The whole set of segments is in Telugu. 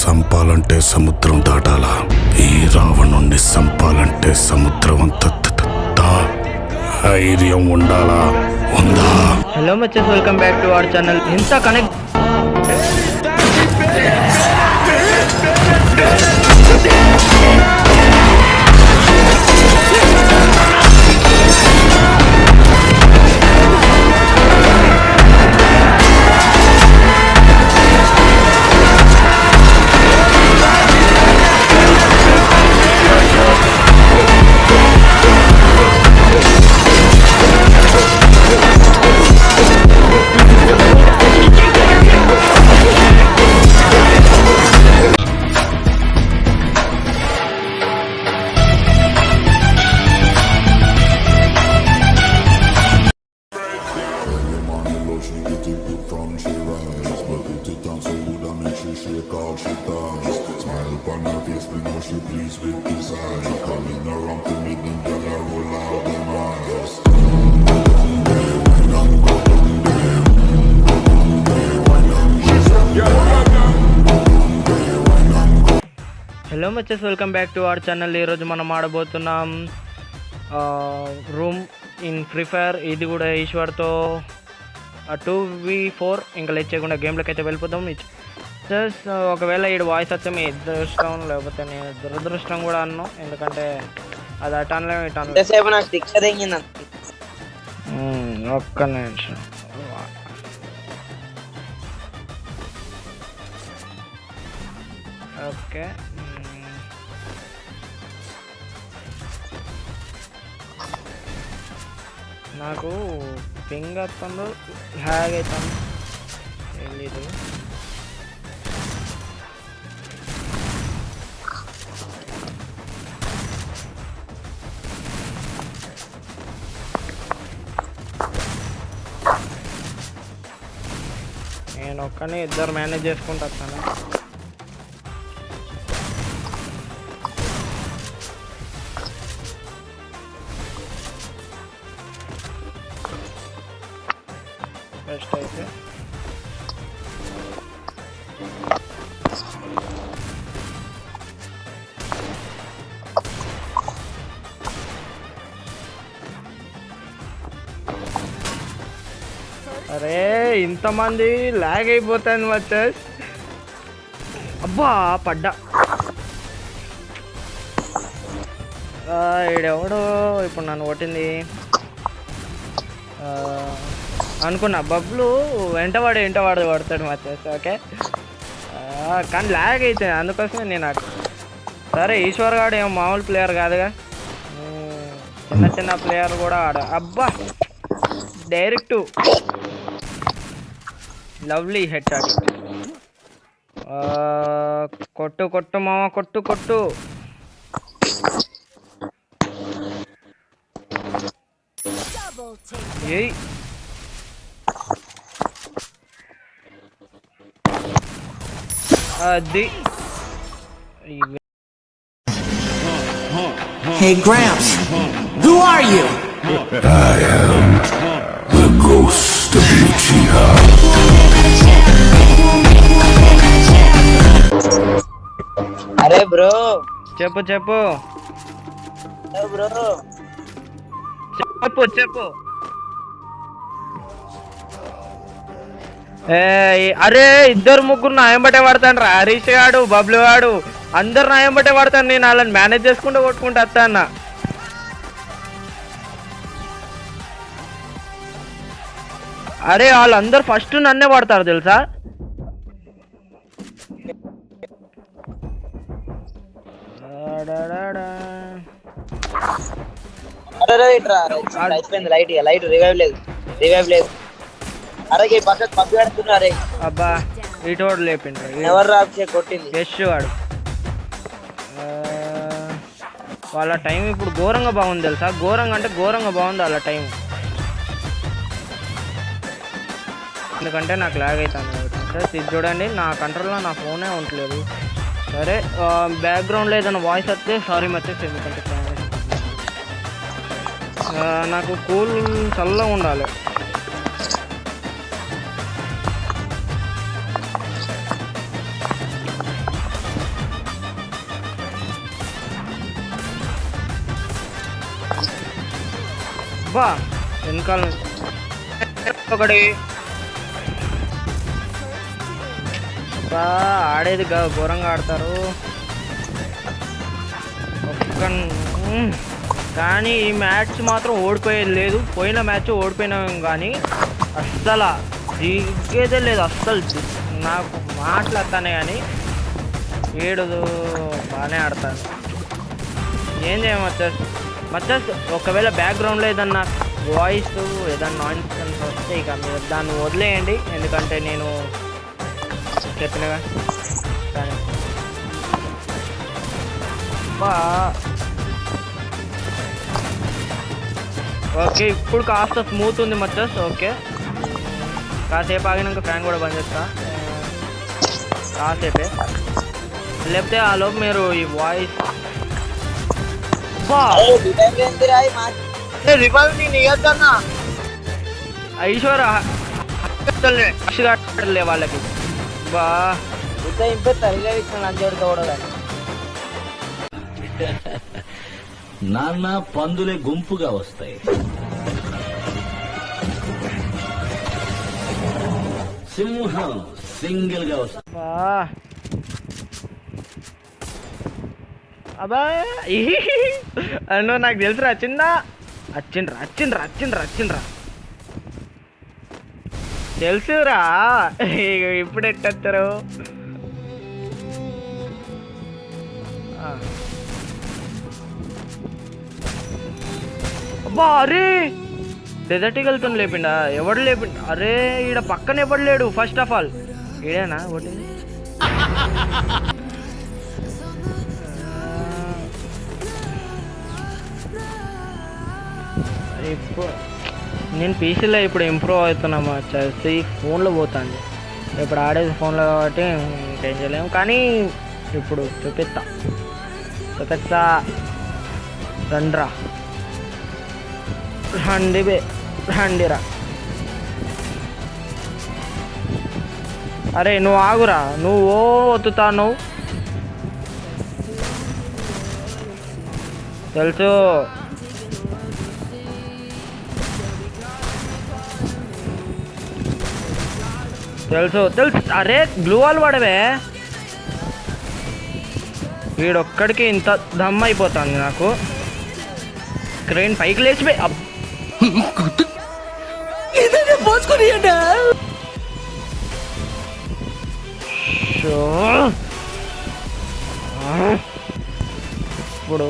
సంపాలంటే సముద్రం దాటాలా, ఈ రావణుణ్ణి సంపాలంటే సముద్రం అంత ధైర్యం ఉండాలా. ఉందా? హలో మచెస్, welcome back to our channel. ఇంత కనెక్ట్ హలో మచెస్, welcome back to our channel. ఈరోజు మనం ఆడబోతున్నాం రూమ్ ఇన్ ఫ్రీ ఫైర్. ఇది కూడా ఈశ్వర్తో 2v4. ఇంకా లెట్ చేయకుండా గేమ్లోకి అయితే వెళ్ళిపోతాం. జస్ట్ ఒకవేళ ఈ వాయిస్ వస్తే మీ అదృష్టం, లేకపోతే నేను దురదృష్టం కూడా అన్నాను. ఎందుకంటే అది అటాన్లో ఒక్క నిమిషం. ఓకే, నాకు పింగ్ వస్తుందో హ్యాగ్ అవుతాను తెలీదు. నేను ఒక్కనే ఇద్దరు మేనేజ్ చేసుకుంటూ వస్తాను. ఫస్ట్ అయితే అరే ఇంతమంది లాగ్ అయిపోతాను వచ్చేసి. అబ్బా పడ్డా. ఈడెవడో ఇప్పుడు నన్ను కొట్టింది అనుకున్నా. బబ్లు వెంటవాడు పడతాడు వచ్చేసి. ఓకే, కానీ లాగ్ అయితే అందుకోసమే నేను సరే ఈశ్వర్ గారు ఏమో మామూలు ప్లేయర్ కాదుగా, చిన్న ప్లేయర్ కూడా ఆడ. అబ్బా డైరెక్ట్ లవ్లీ హెడ్ షాట్. కొట్టు మామ, కొట్టు. ఏయ్ అది. Hey Gramps, who are you? I am the ghost of Uchiha. అరే బ్రో, చెప్పు బ్రో చెప్పు. అరే ఇద్దరు ముగ్గురు నాయం బట్టే పడతాను రా. హరీష్ గాడు, బబ్లు గాడు అందరు నాయం బట్టే పడతాను. నేను వాళ్ళని మేనేజ్ చేసుకుంటూ కొట్టుకుంటూ వస్తా అన్న. అరే వాళ్ళందరూ ఫస్ట్ నన్నే పడతారు తెలుసా. అయిపోయింది లైట్ రివైవ్ లేదు. అరే పక్కకు పబ్బి ఆడుతున్నారే. అబ్బా ఇటోడు లేపిండు. ఎవరు అభిషేక్ కొట్టింది? యశ్ వాడు. వాళ్ళ టైం ఇప్పుడు ఘోరంగా బాగుంది తెలుసా. ఘోరంగా బాగుంది వాళ్ళ టైం. ఎందుకంటే నాకు లాగ్ అవుతాను కాబట్టి. ఇది చూడండి, నా కంట్రోల్లో నా ఫోనే ఉండలేదు. సరే, బ్యాక్గ్రౌండ్లో ఏదైనా వాయిస్ వస్తే సారీ మచ్చేసి. ఎందుకంటే నాకు కూల్ చల్లగా ఉండాలి. బా వెనకాల ఒకటి బా ఆడేది ఘోరంగా ఆడతారు కానీ ఈ మ్యాచ్ మాత్రం ఓడిపోయేది లేదు. పోయిన మ్యాచ్ ఓడిపోయినాం కానీ అస్సలు దిగ్గేదే లేదు. అస్సలు నాకు మాట్లాడతానే కానీ ఏడు బాగానే ఆడతాను. ఏం చేయమచ్చా ఒకవేళ బ్యాక్గ్రౌండ్లో ఏదన్నా వాయిస్ ఏదన్నా నాయిస్ వస్తే ఇక మీరు దాన్ని వదిలేయండి. ఎందుకంటే నేను చెప్పినగా కానీ ఓకే ఇప్పుడు కాస్త స్మూత్ ఉంది మచ్చస్. ఓకే కాసేపు ఆగినాక ఫ్యాన్ కూడా బంద్ చేస్తా కాసేపే, లేకపోతే ఆ లోపు మీరు ఈ వాయిస్ ఐశ్వర్ లే వాళ్ళకి బా నాన్న పందులే గుంపుగా వస్తాయి, సింహం సింగిల్ గా వస్తాయి. అబ్బా అన్నో నాకు తెలుసురా వచ్చిండ్రా తెలుసురా. ఇప్పుడు ఎట్టొచ్చారు అబ్బా అరే డెజర్ట్కి వెళ్తాను లేపిండా ఎవడు లేపిండా? అరే ఈడ పక్కన ఎవడు లేడు. ఫస్ట్ ఆఫ్ ఆల్ ఈడేనా ఒకటి ఇప్పుడు నేను పీసీలో ఇప్పుడు ఇంప్రూవ్ అవుతున్నామా చేసి ఫోన్లో పోతాను. ఇప్పుడు ఆడేది ఫోన్లో కాబట్టి ఇంకేం చేయలేము. కానీ ఇప్పుడు చూపిస్తా రండిరా. అరే నువ్వు ఆగురా, నువ్వు ఒత్తుతాను తెలుసు. అరే గ్లూ వాల్ వాడవే. వీడొక్కడికి ఇంత దమ్ అయిపోతుంది నాకు. స్క్రీన్ పైకి లేచిపోయి ఇప్పుడు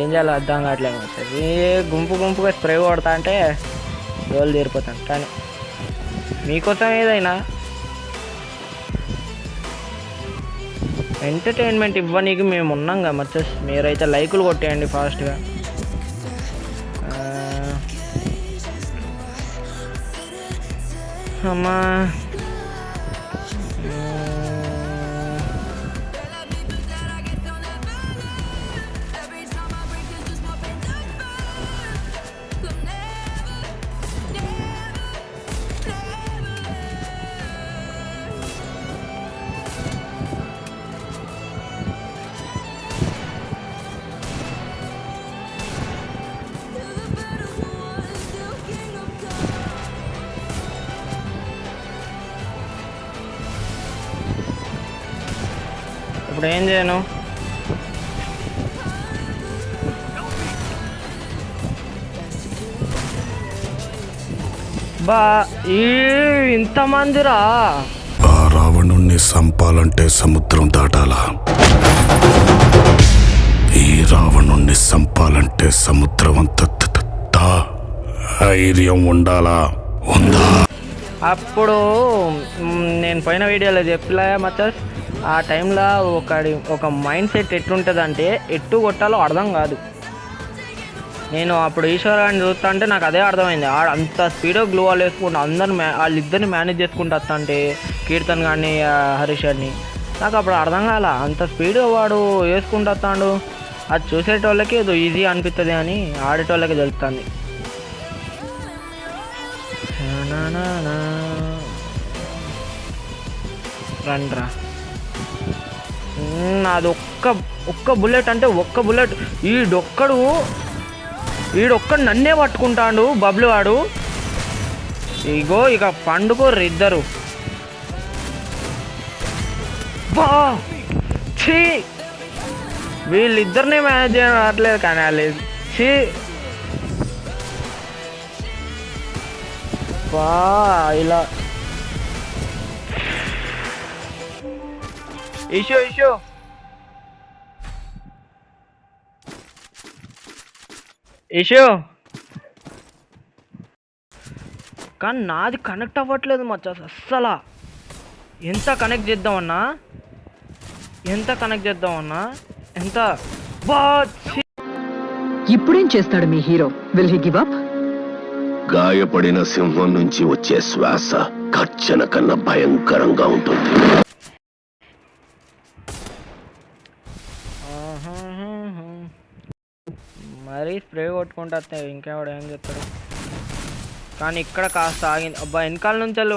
ఏం చేయాలో అర్థం కావట్లేదు. వస్తుంది గుంపుగా స్ప్రే కొడతా అంటే రోజులు తీరిపోతాను. కానీ మీకోసం ఏదైనా ఎంటర్టైన్మెంట్ ఇవ్వనీకి మేము ఉన్నాం కదా మచ్చస్. మీరైతే లైకులు కొట్టేయండి ఫాస్ట్గా. అమ్మా ఇప్పుడు ఏం చేయను? బా ఇంతమందిరా. ఆ రావణుణ్ణి సంపాలంటే సముద్రం దాటాలా? ఈ రావణుణ్ణి సంపాలంటే సముద్రం అంత ధైర్యం ఉండాలా? ఉందా? అప్పుడు నేను పోయిన వీడియోలో చెప్పలే మచ్చస్. ఆ టైంలో ఒక మైండ్ సెట్ ఎట్లుంటుందంటే ఎట్టు కొట్టాలో అర్థం కాదు. నేను అప్పుడు ఈశ్వరాన్ని చూస్తా అంటే నాకు అదే అర్థమైంది. అంత స్పీడ్గా గ్లూ వాల్ వేసుకుంటా వాళ్ళిద్దరిని మేనేజ్ చేసుకుంటూ వస్తా అంటే కీర్తన్ కానీ హరీష్ అని నాకు అప్పుడు అర్థం కాల. అంత స్పీడ్గా వాడు వేసుకుంటూ వస్తాడు. అది చూసేటోళ్ళకి ఏదో ఈజీ అనిపిస్తుంది అని ఆడేటోళ్ళకి తెలుస్తుంది. రండ్రా. అది ఒక్క బుల్లెట్ అంటే ఒక్క బుల్లెట్. ఈ డొక్కడు వీడు ఒక్కడు నన్నే పట్టుకుంటాడు బబ్లు వాడు. ఇగో ఇక పండుకోర్రు ఇద్దరు. బా ఛీ, వీళ్ళిద్దరిని మేనేజ్ చేయడం రావట్లేదు కానీ లేదు. ఛీ బా ఇలా ఇష్యూ కానీ నాది కనెక్ట్ అవ్వట్లేదు మచ్చా అస్సలా. ఎంత కనెక్ట్ చేద్దామన్నా ఎంత బా ఇప్పుడేం చేస్తాడు మీ hero? Will he give up? గాయపడిన సింహం నుంచి వచ్చే శ్వాస కచ్చన కన్నా భయంకరంగా ఉంటుంది. మరీ స్ప్రే కొట్టుకుంటా ఇంకెవడు ఏం చెప్తాడు. కానీ ఇక్కడ కాస్త ఆగింది. అబ్బా వెనకాల నుంచి వెళ్ళి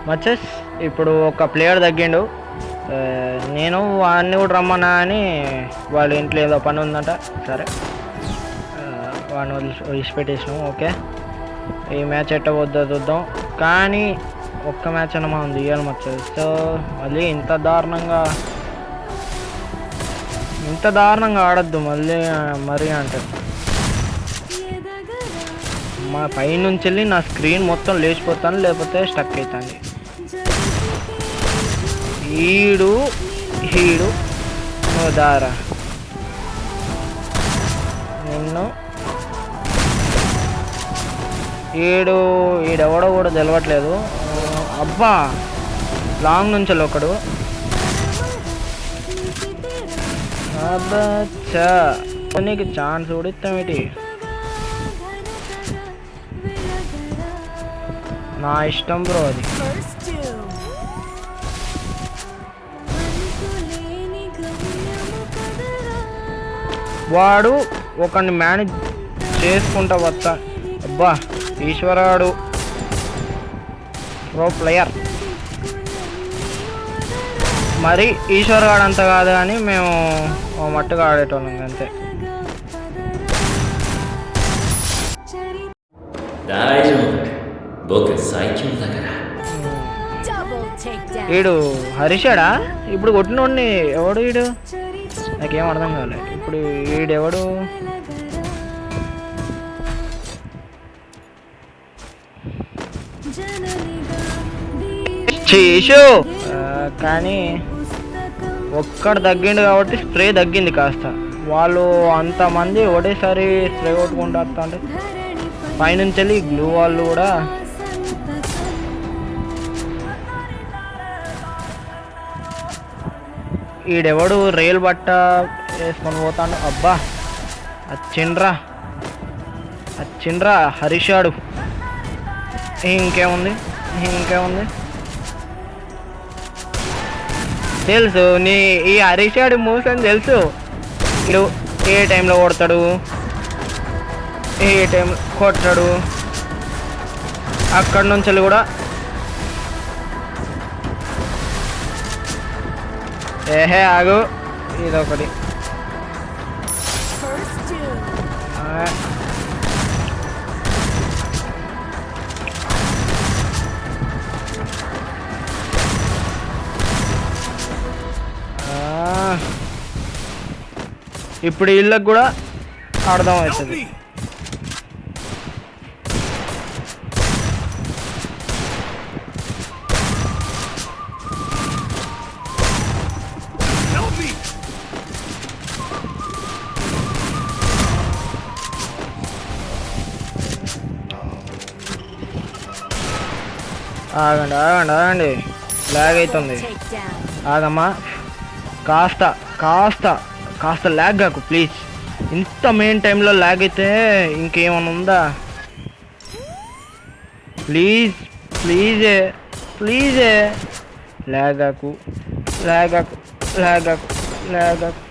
మచెస్ ఇప్పుడు ఒక ప్లేయర్ తగ్గిండు. నేను వాడిని కూడా రమ్మన్నా అని వాళ్ళ ఇంట్లో ఏదో పని ఉందంట. సరే వాడిని వదిలిపెట్టేసినాం. ఓకే ఈ మ్యాచ్ ఎట్టబోద్దో చూద్దాం. కానీ ఒక్క మ్యాచ్ అన్న మనం తీయాలి మచెస్. సో మళ్ళీ ఇంత దారుణంగా ఆడద్దు మరీ అంటే మా పైనుంచి వెళ్ళి నా స్క్రీన్ మొత్తం లేచిపోతాను, లేకపోతే స్టక్ అవుతుంది. ఈడు దారా నిన్ను ఈడెవడో కూడా తెలవట్లేదు. అబ్బా లాంగ్ నుంచి ఒకడు. అబ్బా నీకు ఛాన్స్ కూడా ఇస్తామేటి. నా ఇష్టం బ్రో అది. వాడు ఒకరిని మేనేజ్ చేసుకుంటా వస్తా. అబ్బా ఈశ్వరాడు ప్రో ప్లేయర్. మరి ఈశ్వరగాడు అంత కాదు కానీ మేము మట్టుగా ఆడేటోళ్ళం అంతే. వీడు హరీషాడా ఇప్పుడు కొట్టినోడిని? ఎవడు వీడు? నాకేం అర్థం కాలే. ఇప్పుడు వీడెవడు? కానీ ఒక్కడు తగ్గిండు కాబట్టి స్ప్రే తగ్గింది కాస్త. వాళ్ళు అంతమంది ఒకటేసారి స్ప్రే కొట్టుకుంటూ వస్తా అంటే పైనుంచి వెళ్ళి గ్లూ వాళ్ళు కూడా ఈడెవడు రైలు బట్ట వేసుకొని పోతాడు. అబ్బా వచ్చిండ్రా హరీషాడు. ఇంకేముంది తెలుసు ఈ హరీషాడు మూవ్స్ అని తెలుసు. ఇడు ఏ టైంలో కొడతాడు, ఏ టైం కొట్టాడు. అక్కడి నుంచి కూడా ఏహే ఆగు, ఇదొకటి. ఇప్పుడు వీళ్ళకి కూడా అర్థం అవుతుంది. ఆగండి లాగ్ అవుతుంది. ఆగమ్మా, కాస్త లాగ్ కాకు ప్లీజ్. ఇంత మెయిన్ టైంలో లాగ్ అయితే ఇంకేమన్నా ఉందా? ప్లీజే లాగాకు లాగాకు లాగాకు లాగాకు.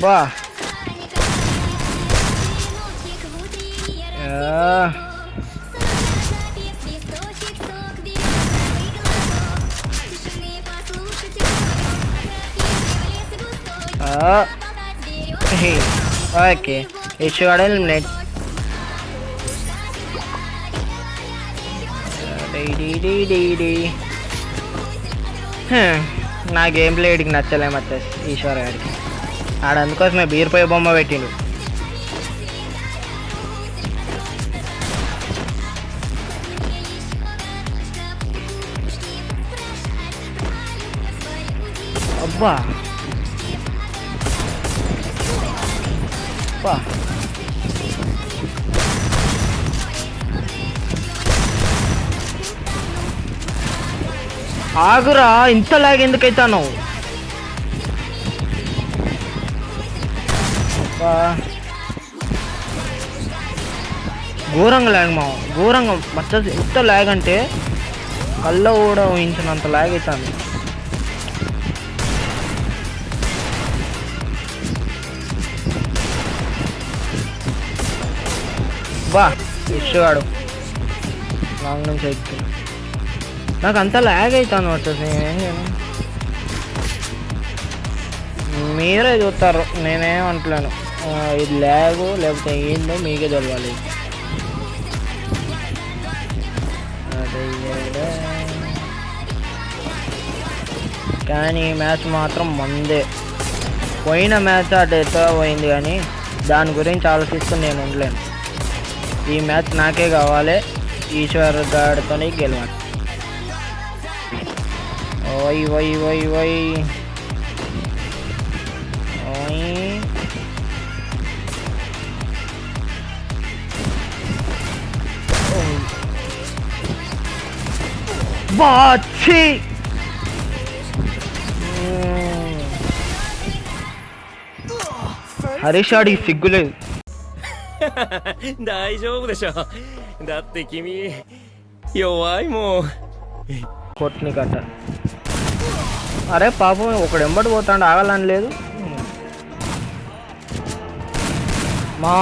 బా ఓకే ఇష్యూడ్ ఎలిమినేట్. నా గేమ్ ప్లే వీడికి నచ్చలేము వచ్చేసి ఈశ్వర్ గారికి. ఆడ అందుకోసమే బీర్పోయే బొమ్మ పెట్టిండు. అబ్బా అబ్బా ఆగురా, ఇంత లాగ్ ఎందుకైతాను? ఘోరంగా లాగ్ మా ఘోరంగా మచ్చ. ఎంత లాగ్ అంటే కళ్ళ కూడా ఊహించినంత లాగ్ అవుతాను. బా ఇష్యూగాడు లాంగ్ నుంచి ఎక్కుతుంది. నాకు అంత లాగ్ అవుతాను వచ్చేసి. మీరే చూస్తారు, నేనేం అంటలేను. ఇది ల్యాగు లేకపోతే ఏందో మీకే తెలవాలి. కానీ ఈ మ్యాచ్ మాత్రం మందే. పోయిన మ్యాచ్ ఆ డెత్ పోయింది కానీ దాని గురించి ఆలోచిస్తూ నేను ఉండలేను. ఈ మ్యాచ్ నాకే కావాలి, ఈశ్వర్ గాడితోనే గెలవాలి. ఓయ్ ఓయ్ ఓయ్ ఓయ్ ఓయ్. బాచి హరీష్ ఆడికి సిగ్గులేదు. 大丈夫でしょ。だって君弱いもん。 కొట్ని కట్ట. అరే పాపం ఒకడు ఎంబడి పోతాడు, ఆగాలని లేదు. మా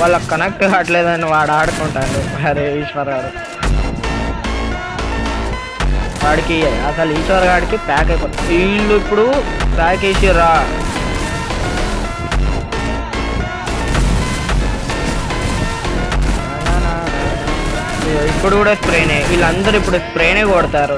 వాళ్ళకి కనెక్ట్ కావట్లేదని వాడు ఆడుకుంటాడు. అరే ఈశ్వర్ గారు వాడికి అసలు ఈశ్వర్ గాడికి ప్యాక్ అయిపోతుంది. వీళ్ళు ఇప్పుడు ప్యాక్ వేసిర్రా. ఇప్పుడు కూడా స్ప్రేనే, వీళ్ళందరూ ఇప్పుడు స్ప్రేనే కొడతారు.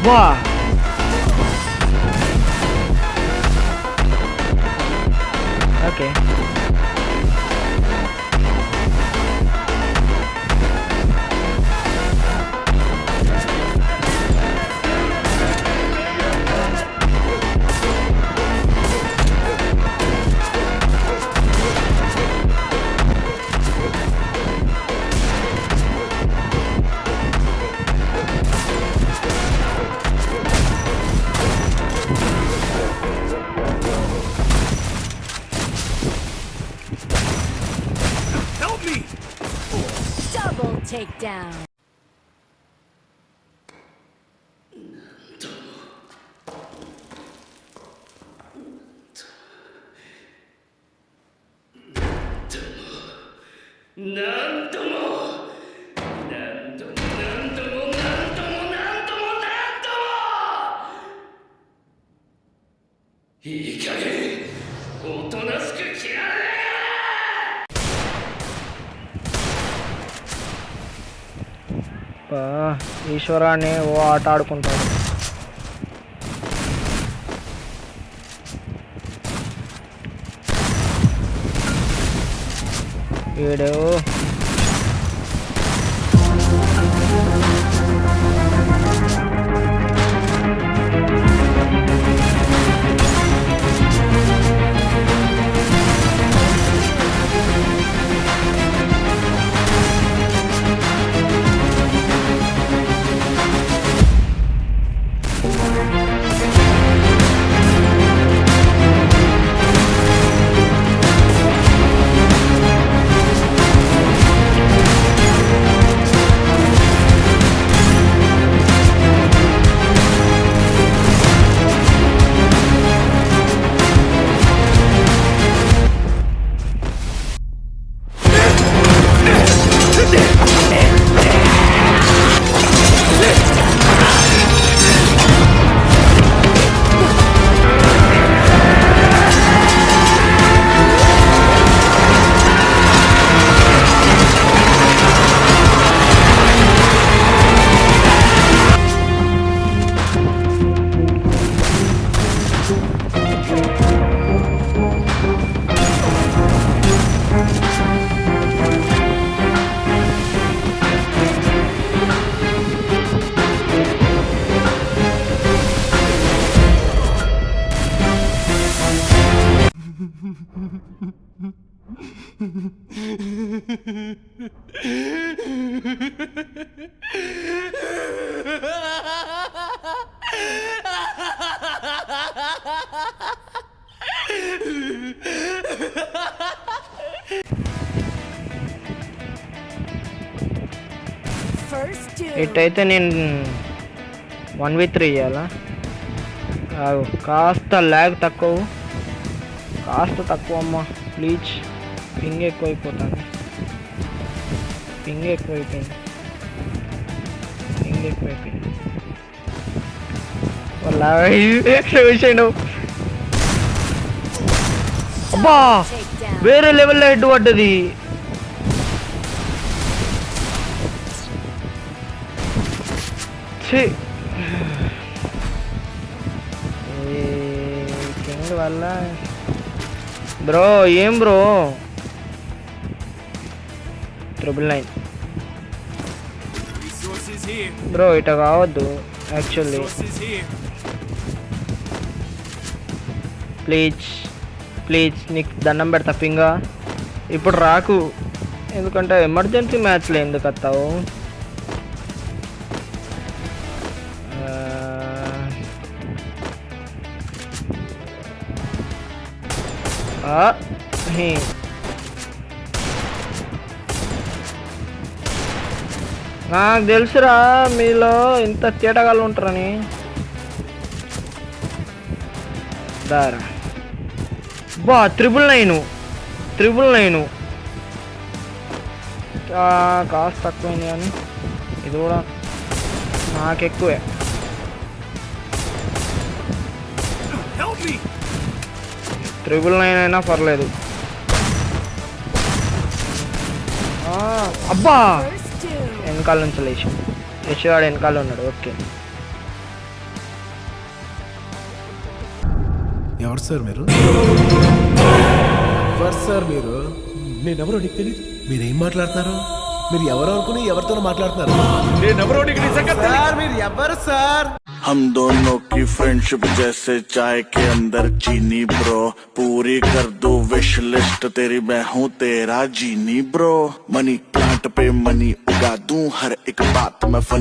వా ఓకే Double takedown. ఈశ్వరాన్ని ఓ ఆట ఆడుకుంటాడు. వీడు First duel. ఇటైతే నేను 1v3 ఇవ్వాలా? కాస్త ల్యాగ్ తక్కువ అమ్మా ప్లీజ్. పింగ్ ఎక్కువైపోతుంది. పింగ్ ఎక్కువైపోయింది. చూసాడు. అబ్బా Takedown. వేరే లెవెల్లో హెడ్ పడ్డది. కింగ్ వల్ల బ్రో ఏం బ్రో 999 బ్రో ఇట కావద్దు యాక్చువల్లీ. ప్లీజ్ నీకు దండం పెడతా పింగా. ఇప్పుడు రాకు, ఎందుకంటే ఎమర్జెన్సీ మ్యాచ్లో ఎందుకు వస్తావు? నాకు తెలుసురా మీలో ఇంత తేటగాళ్ళు ఉంటారని. దారా బా 999 కాస్ట్ తక్కువైంది కానీ ఇది కూడా నాకెక్కువే. 999 అయినా పర్లేదు. అబ్బా First duel. వెనకాల నుంచి లేచి యశ్వాడు వెనకాల ఉన్నాడు. ఓకే ఎవరు సార్ మీరు? ఎవరు సార్ మీరు? నేనెవరో నీకు తెలియదు. మీరేం మాట్లాడుతున్నారు? మీరు ఎవరు అనుకుని ఎవరితో మాట్లాడుతున్నారు? నేనెవరో నీకు నిజంగా సార్ మీరు ఎవరు సార్? हम दोनों की फ्रेंडशिप जैसे चाय के अंदर चीनी ब्रो, पूरी कर दो विश लिस्ट तेरी, मैं हूँ तेरा जीनी ब्रो। मनी प्लांट पे मनी उगा दूं, हर एक बात में फनी